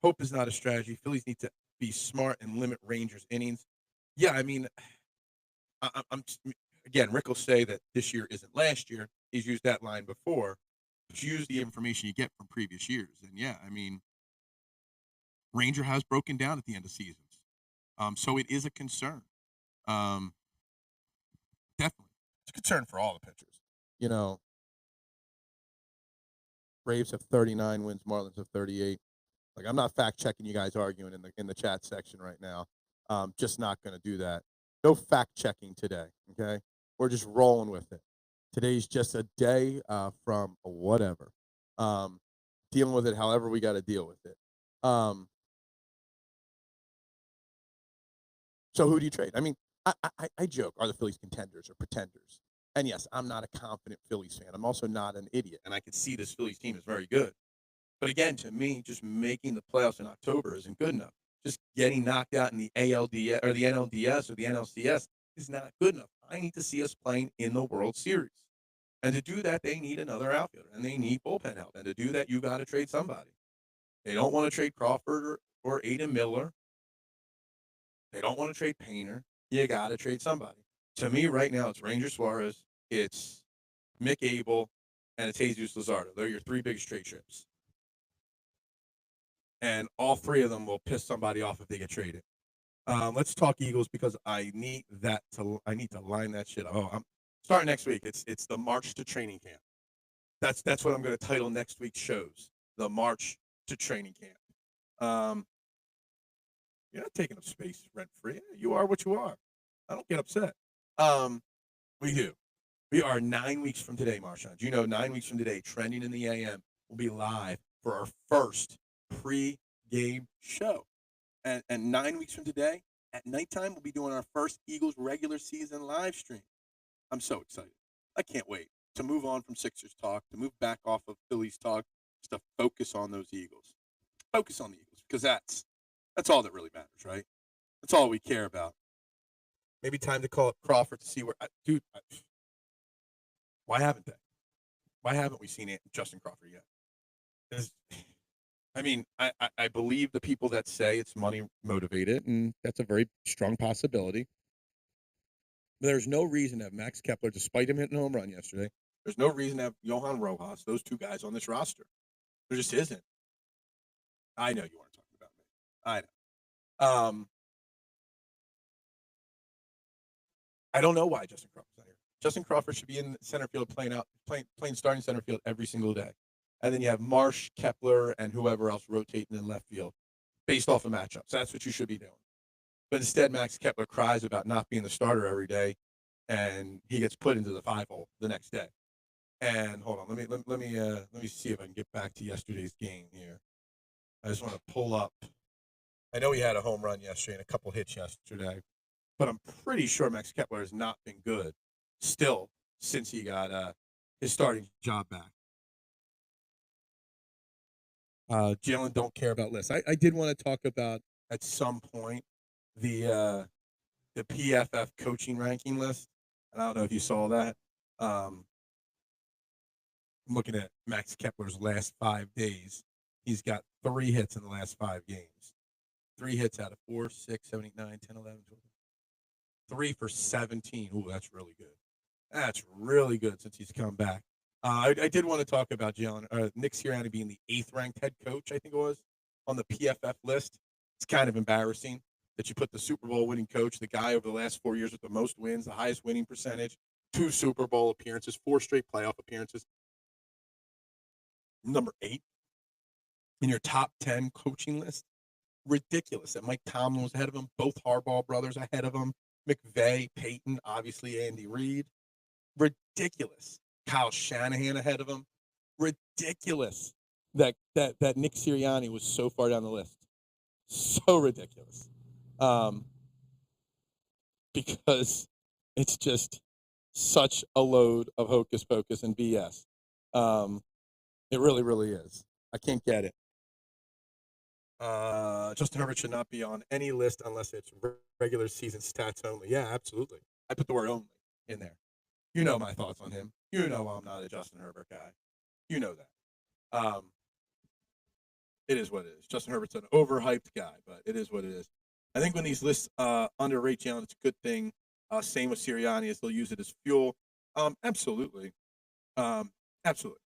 Hope is not a strategy. Phillies need to be smart and limit Rangers' innings. Yeah, I mean, again, Rick will say that this year isn't last year. He's used that line before. But you use the information you get from previous years. And yeah, I mean, Ranger has broken down at the end of seasons. So it is a concern. Definitely. It's a concern for all the pitchers. Braves have 39 wins, Marlins have 38. Like, I'm not fact checking you guys arguing in the chat section right now. Just not going to do that. No fact checking today. Okay, we're just rolling with it. Today's just a day from whatever. Dealing with it however we got to deal with it. So who do you trade? I mean, I joke, are the Phillies contenders or pretenders? And yes, I'm not a confident Phillies fan. I'm also not an idiot, and I can see this Phillies team is very good. But again, to me, just making the playoffs in October isn't good enough. Just getting knocked out in the ALDS or the NLDS or the NLCS is not good enough. I need to see us playing in the World Series. And to do that, they need another outfielder and they need bullpen help. And to do that, you got to trade somebody. They don't want to trade Crawford or Aiden Miller. They don't want to trade Painter. You got to trade somebody. To me, right now, it's Ranger Suarez, it's Mick Abel, and it's Jesus Luzardo. They're your three biggest trade chips. And all three of them will piss somebody off if they get traded. Let's talk Eagles because I need to line that shit up. Oh, I'm starting next week. It's the March to Training Camp. That's what I'm going to title next week's shows. The March to Training Camp. You're not taking up space rent free. You are what you are. I don't get upset. We do. We are 9 weeks from today, Marshawn. Do you know 9 weeks from today, Trending in the AM will be live for our first pre-game show. And 9 weeks from today, at nighttime, we'll be doing our first Eagles regular season live stream. I'm so excited. I can't wait to move on from Sixers talk, to move back off of Phillies talk, just to focus on those Eagles. Focus on the Eagles because that's all that really matters, right? That's all we care about. Maybe time to call up Crawford to see where, dude. Why haven't they? Why haven't we seen Justin Crawford yet? I believe the people that say it's money motivated, and that's a very strong possibility. But there's no reason to have Max Kepler, despite him hitting a home run yesterday. There's no reason to have Johan Rojas, those two guys on this roster. There just isn't. I know you weren't talking about me. I know. I don't know why Justin Crawford's not here. Justin Crawford should be in center field playing starting center field every single day. And then you have Marsh, Kepler, and whoever else rotating in left field based off of matchups. That's what you should be doing. But instead, Max Kepler cries about not being the starter every day, and he gets put into the 5-hole the next day. And hold on, let me see if I can get back to yesterday's game here. I just want to pull up. I know he had a home run yesterday and a couple hits yesterday, but I'm pretty sure Max Kepler has not been good still since he got his starting job back. Jalen don't care about lists. I did want to talk about at some point the PFF coaching ranking list. I don't know if you saw that. I'm looking at Max Kepler's last 5 days. He's got 3 hits in the last 5 games. 3 hits out of 4, 6, 7, 8, 9, 10, 11, 12. 3 for 17. Ooh, that's really good. That's really good since he's come back. I did want to talk about Nick Sirianni being the 8th ranked head coach, I think it was, on the PFF list. It's kind of embarrassing that you put the Super Bowl winning coach, the guy over the last 4 years with the most wins, the highest winning percentage, 2 Super Bowl appearances, 4 straight playoff appearances, number 8 in your top 10 coaching list. Ridiculous that Mike Tomlin was ahead of him, both Harbaugh brothers ahead of him, McVay, Peyton, obviously Andy Reid. Ridiculous. Kyle Shanahan ahead of him. Ridiculous that Nick Sirianni was so far down the list. So ridiculous. Because it's just such a load of hocus pocus and BS. It really, really is. I can't get it. Justin Herbert should not be on any list unless it's regular season stats only. Yeah, absolutely. I put the word only in there. You know my thoughts on him. You know I'm not a Justin Herbert guy. You know that. It is what it is. Justin Herbert's an overhyped guy, but it is what it is. I think when these lists underrate Jalen, it's a good thing. Same with Sirianni, as they'll use it as fuel. Absolutely. Absolutely.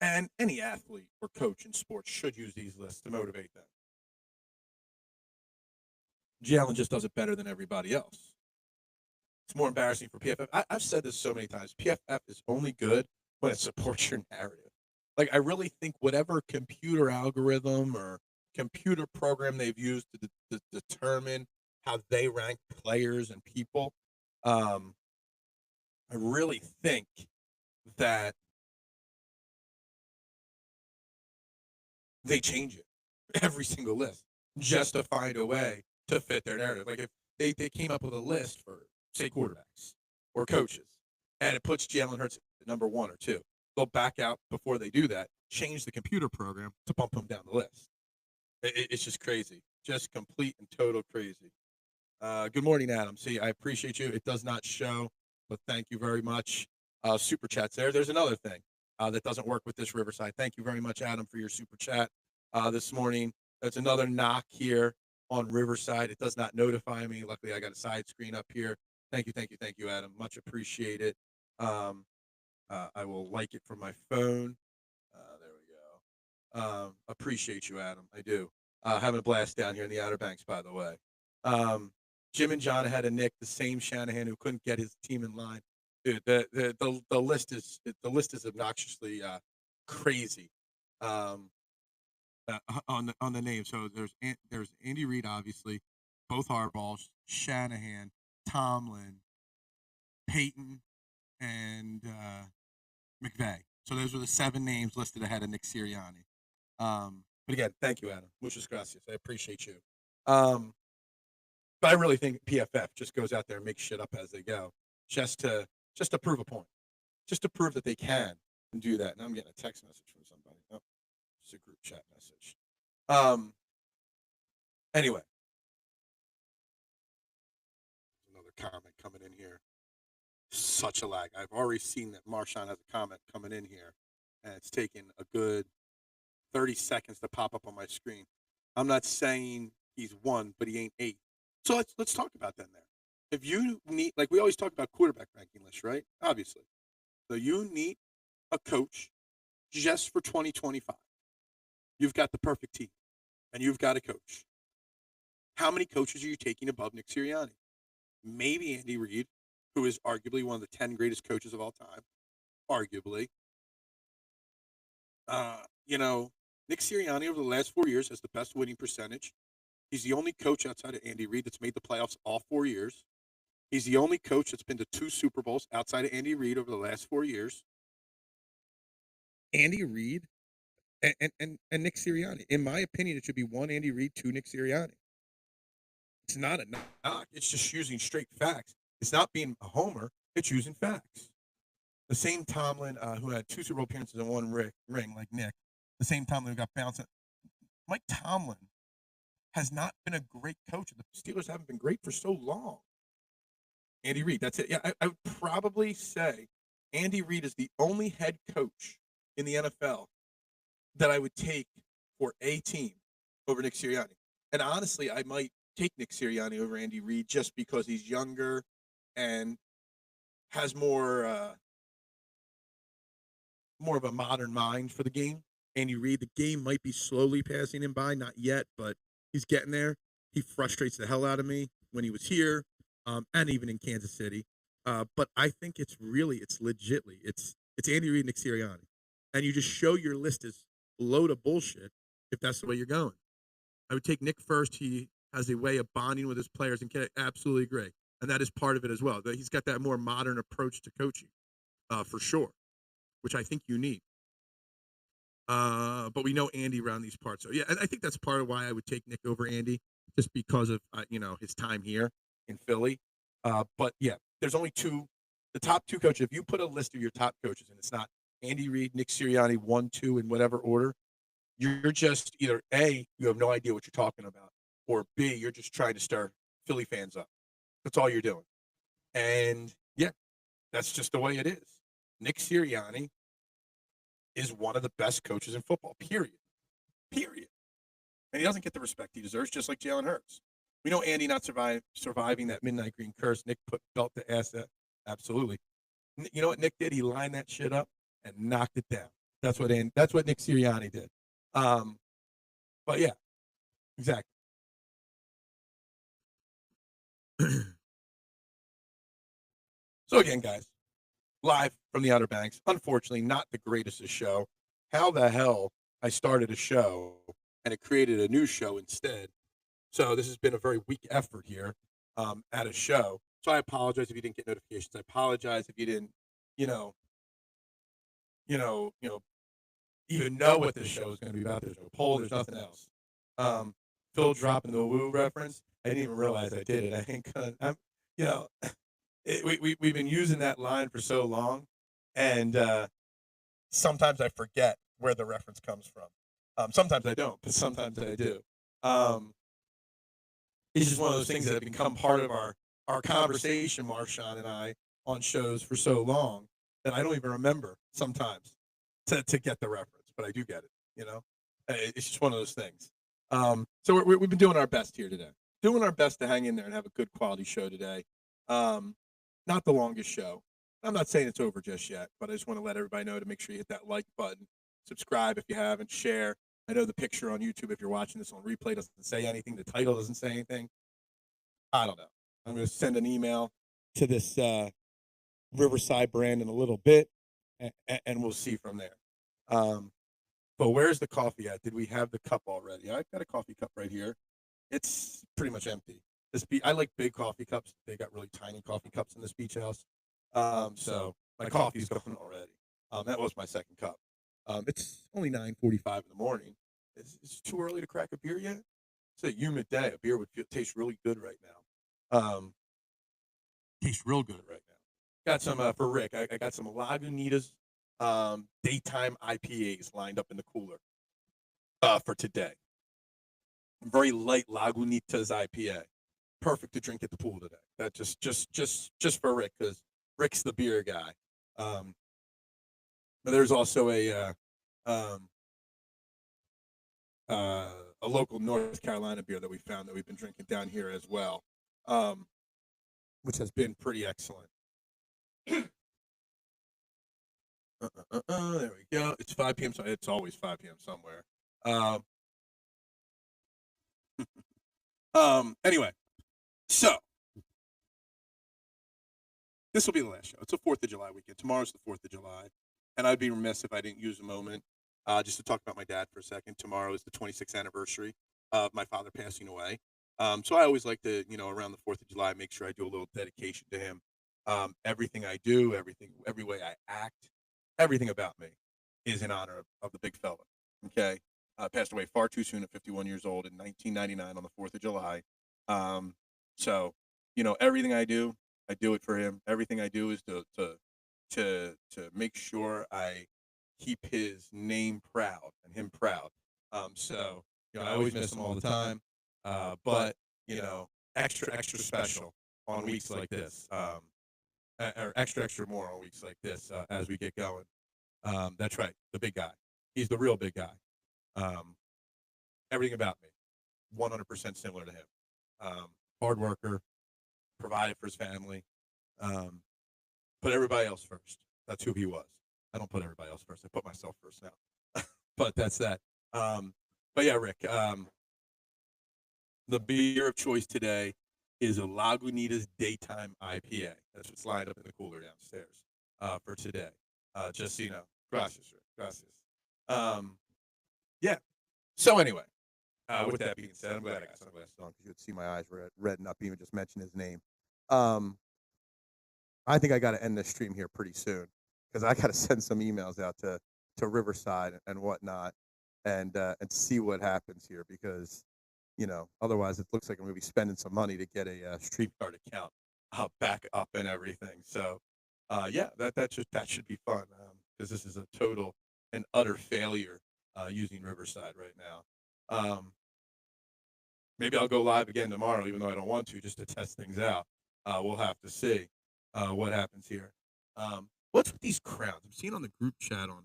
And any athlete or coach in sports should use these lists to motivate them. Jalen just does it better than everybody else. It's more embarrassing for PFF. I've said this so many times. PFF is only good when it supports your narrative. Like, I really think whatever computer algorithm or computer program they've used to determine how they rank players and people, I really think that they change it every single list just to find a way to fit their narrative. Like, if they came up with a list for, say, quarterbacks or coaches, and it puts Jalen Hurts at number 1 or 2, they'll back out before they do that, change the computer program to bump him down the list. It's just crazy. Just complete and total crazy. Good morning, Adam. See, I appreciate you. It does not show, but thank you very much. Super chats there. There's another thing that doesn't work with this Riverside. Thank you very much, Adam, for your super chat this morning. There's another knock here on Riverside. It does not notify me. Luckily, I got a side screen up here. Thank you, Adam. Much appreciated. Um, I will like it from my phone. There we go. Appreciate you, Adam. I do. Having a blast down here in the Outer Banks, by the way. Um, Jim and John had a Nick, the same Shanahan who couldn't get his team in line. Dude, the list is obnoxiously crazy on the name. So there's Andy Reid, obviously, both Harbaughs, Shanahan, Tomlin, Peyton, and McVay. So those were the 7 names listed ahead of Nick Sirianni. But again, thank you, Adam. Muchas gracias. I appreciate you. But I really think PFF just goes out there and makes shit up as they go, just to prove a point, just to prove that they can do that. And I'm getting a text message from somebody. Oh, it's a group chat message. Anyway, another comment coming in here. Such a lag. I've already seen that Marshawn has a comment coming in here, and it's taken a good 30 seconds to pop up on my screen. I'm not saying he's 1, but he ain't 8. So let's talk about that there. If you need, like we always talk about quarterback ranking lists, right? Obviously. So you need a coach just for 2025. You've got the perfect team, and you've got a coach. How many coaches are you taking above Nick Sirianni? Maybe Andy Reid, who is arguably one of the 10 greatest coaches of all time. Arguably. Nick Sirianni over the last 4 years has the best winning percentage. He's the only coach outside of Andy Reid that's made the playoffs all 4 years. He's the only coach that's been to 2 Super Bowls outside of Andy Reid over the last 4 years. Andy Reid and Nick Sirianni. In my opinion, it should be 1 Andy Reid, 2 Nick Sirianni. It's not a knock. It's just using straight facts. It's not being a homer. It's using facts. The same Tomlin who had 2 Super Bowl appearances and 1 ring, like Nick. The same Tomlin who got bounced. Mike Tomlin has not been a great coach. The Steelers haven't been great for so long. Andy Reid, that's it. Yeah, I would probably say Andy Reid is the only head coach in the NFL that I would take for a team over Nick Sirianni. And honestly, I might take Nick Sirianni over Andy Reid just because he's younger and has more of a modern mind for the game. Andy Reid, the game might be slowly passing him by, not yet, but he's getting there. He frustrates the hell out of me when he was here, and even in Kansas City. But I think it's legitly, it's Andy Reid, Nick Sirianni, and you just show your list as a load of bullshit if that's the way you're going. I would take Nick first. He has a way of bonding with his players, and can absolutely agree, and that is part of it as well. He's got that more modern approach to coaching, for sure, which I think you need. But we know Andy around these parts. So, yeah, I think that's part of why I would take Nick over Andy, just because of, his time here in Philly. But, yeah, there's only the top 2 coaches. If you put a list of your top coaches, and it's not Andy Reid, Nick Sirianni, 1, 2, in whatever order, you're just either A, you have no idea what you're talking about, or B, you're just trying to stir Philly fans up. That's all you're doing. And, yeah, that's just the way it is. Nick Sirianni is one of the best coaches in football, period. And he doesn't get the respect he deserves, just like Jalen Hurts. We know Andy not surviving that midnight green curse. Nick put belt to ass that. Absolutely. You know what Nick did? He lined that shit up and knocked it down. That's what Nick Sirianni did. But yeah, exactly. So again, guys, live from the Outer Banks. Unfortunately, not the greatest of show. How the hell I started a show and it created a new show instead. So this has been a very weak effort here at a show. So I apologize if you didn't get notifications. I apologize if you didn't, even know what this show is going to be about. There's no poll. There's nothing else. Phil dropping the woo reference. I didn't even realize I did it. I think we've been using that line for so long, and sometimes I forget where the reference comes from. Sometimes I don't, but sometimes I do. It's just one of those things that have become part of our conversation, Marshawn and I, on shows for so long that I don't even remember sometimes to get the reference, but I do get it. You know, it's just one of those things. So we've been doing our best here today, doing our best to hang in there and have a good quality show today. Not the longest show. I'm not saying it's over just yet, but I just want to let everybody know to make sure you hit that like button, subscribe if you haven't, share. I know the picture on YouTube, if you're watching this on replay, doesn't say anything. The title doesn't say anything. I don't know. I'm going to send an email to this Riverside brand in a little bit, and we'll see from there. But where's the coffee at? Did we have the cup already? I've got a coffee cup right here. It's pretty much empty. I like big coffee cups. They got really tiny coffee cups in this beach house. So my coffee's gone already. That was my second cup. It's only 9:45 in the morning. It's too early to crack a beer yet. It's a humid day. A beer would taste really good right now. Tastes real good right now. Got some for Rick. I got some Lagunitas daytime IPAs lined up in the cooler for today. Very light Lagunitas IPA. Perfect to drink at the pool today. That just for Rick, because Rick's the beer guy. But there's also a local North Carolina beer that we found that we've been drinking down here as well, which has been pretty excellent. There we go. It's 5 p.m. So it's always 5 p.m. somewhere. Anyway, so this will be the last show. It's a 4th of July weekend. Tomorrow's the 4th of July. And I'd be remiss if I didn't use a moment just to talk about my dad for a second. Tomorrow is the 26th anniversary of my father passing away. So I always like to, around the 4th of July, make sure I do a little dedication to him. Everything I do, every way I act, everything about me is in honor of the big fella. Okay. Passed away far too soon at 51 years old in 1999 on the 4th of July. So, everything I do it for him. Everything I do is to make sure I keep his name proud and him proud. So, I always miss him all the time. But, extra special on weeks like this. Or extra more on weeks like this as we get going. That's right, the big guy. He's the real big guy. Everything about me, 100% similar to him. Hard worker, provided for his family, put everybody else first. That's who he was. I don't put everybody else first. I put myself first now. But that's that. But yeah, Rick, the beer of choice today is a Lagunitas Daytime IPA. That's what's lined up in the cooler downstairs for today. Just so you know. Gracias, Rick. Gracias. Yeah. So anyway, with that being said, I'm glad I got sunglasses on because you would see my eyes redden up even just mention his name. I think I got to end this stream here pretty soon because I got to send some emails out to Riverside and whatnot and see what happens here because, otherwise it looks like I'm going to be spending some money to get a StreamYard account back up and everything. So, yeah, that should be fun because this is a total and utter failure using Riverside right now. Maybe I'll go live again tomorrow, even though I don't want to, just to test things out. We'll have to see what happens here. What's with these crowns? I'm seeing on the group chat on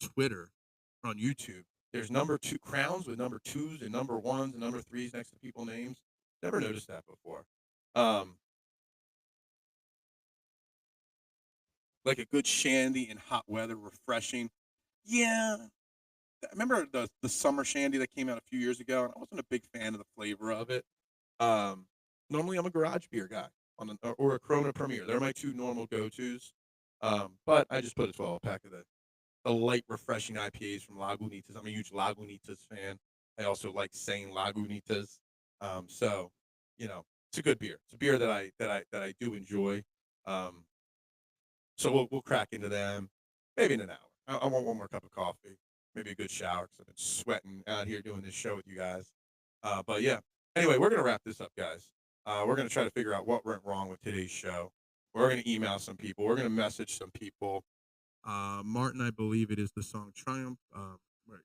Twitter, on YouTube. There's number 2 crowns with number 2s and number 1s and number 3s next to people's names. Never noticed that before. Like a good shandy in hot weather, refreshing. Yeah. I remember the summer shandy that came out a few years ago, and I wasn't a big fan of the flavor of it. Normally, I'm a garage beer guy or a Corona Premier. They're my 2 normal go-tos. But I just put a 12-pack of the light, refreshing IPAs from Lagunitas. I'm a huge Lagunitas fan. I also like saying Lagunitas. So, it's a good beer. It's a beer that I do enjoy. So we'll crack into them maybe in an hour. I want one more cup of coffee, maybe a good shower because I've been sweating out here doing this show with you guys. But yeah, anyway, we're gonna wrap this up, guys. We're gonna try to figure out what went wrong with today's show. We're gonna email some people. We're gonna message some people. Martin, I believe it is the song Triumph.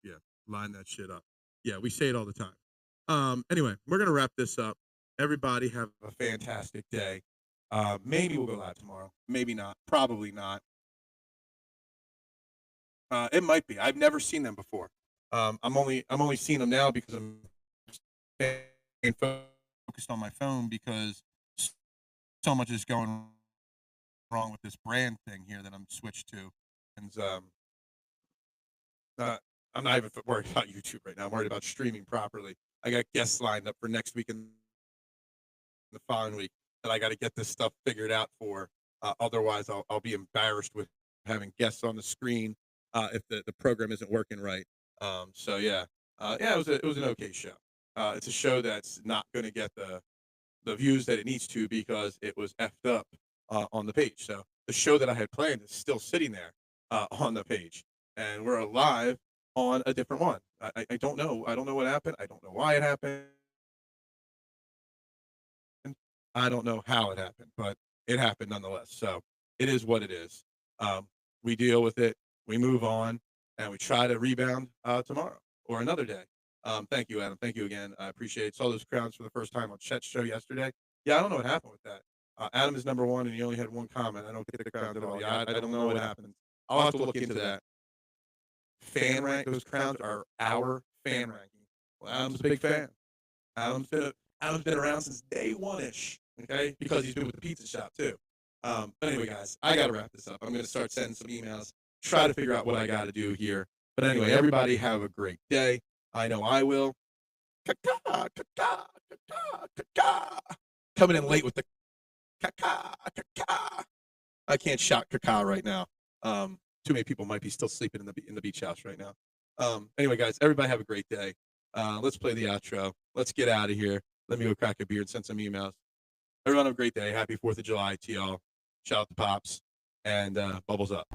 Yeah, line that shit up. Yeah, we say it all the time. Anyway, we're gonna wrap this up. Everybody have a fantastic day. Maybe we'll go live tomorrow. Maybe not. Probably not. It might be. I've never seen them before. I'm only seeing them now because I'm staying focused on my phone because so much is going wrong with this brand thing here that I'm switched to, and I'm not even worried about YouTube right now. I'm worried about streaming properly. I got guests lined up for next week and the following week that I got to get this stuff figured out for. Otherwise, I'll be embarrassed with having guests on the screen if the program isn't working right. So yeah, it was an okay show. It's a show that's not going to get the views that it needs to because it was effed up on the page. So the show that I had planned is still sitting there on the page, and we're live on a different one. I don't know. I don't know what happened. I don't know why it happened. I don't know how it happened, but it happened nonetheless. So it is what it is. We deal with it. We move on, and we try to rebound tomorrow or another day. Thank you, Adam. Thank you again. I appreciate it. Saw those crowns for the first time on Chet's show yesterday. Yeah, I don't know what happened with that. Adam is number one, and he only had one comment. I don't get the crowns at all. Yeah, I don't know what happened. I'll have to look into that. Fan rank. Those crowns are our fan ranking. Well, Adam's a big fan. Adam's been around since day one-ish. Okay, because he's been with the pizza shop too. But anyway, guys, I gotta wrap this up. I'm gonna start sending some emails, try to figure out what I gotta do here. But anyway, everybody have a great day. I know I will. Ka-ka, ka-ka, ka-ka, ka-ka. Coming in late with the ka-ka, ka-ka. I can't shout ka-ka right now. Too many people might be still sleeping in the beach house right now. Anyway, guys, everybody have a great day. Let's play the outro. Let's get out of here. Let me go crack a beer and send some emails. Everyone have a great day. Happy 4th of July to y'all. Shout out to Pops and Bubbles Up.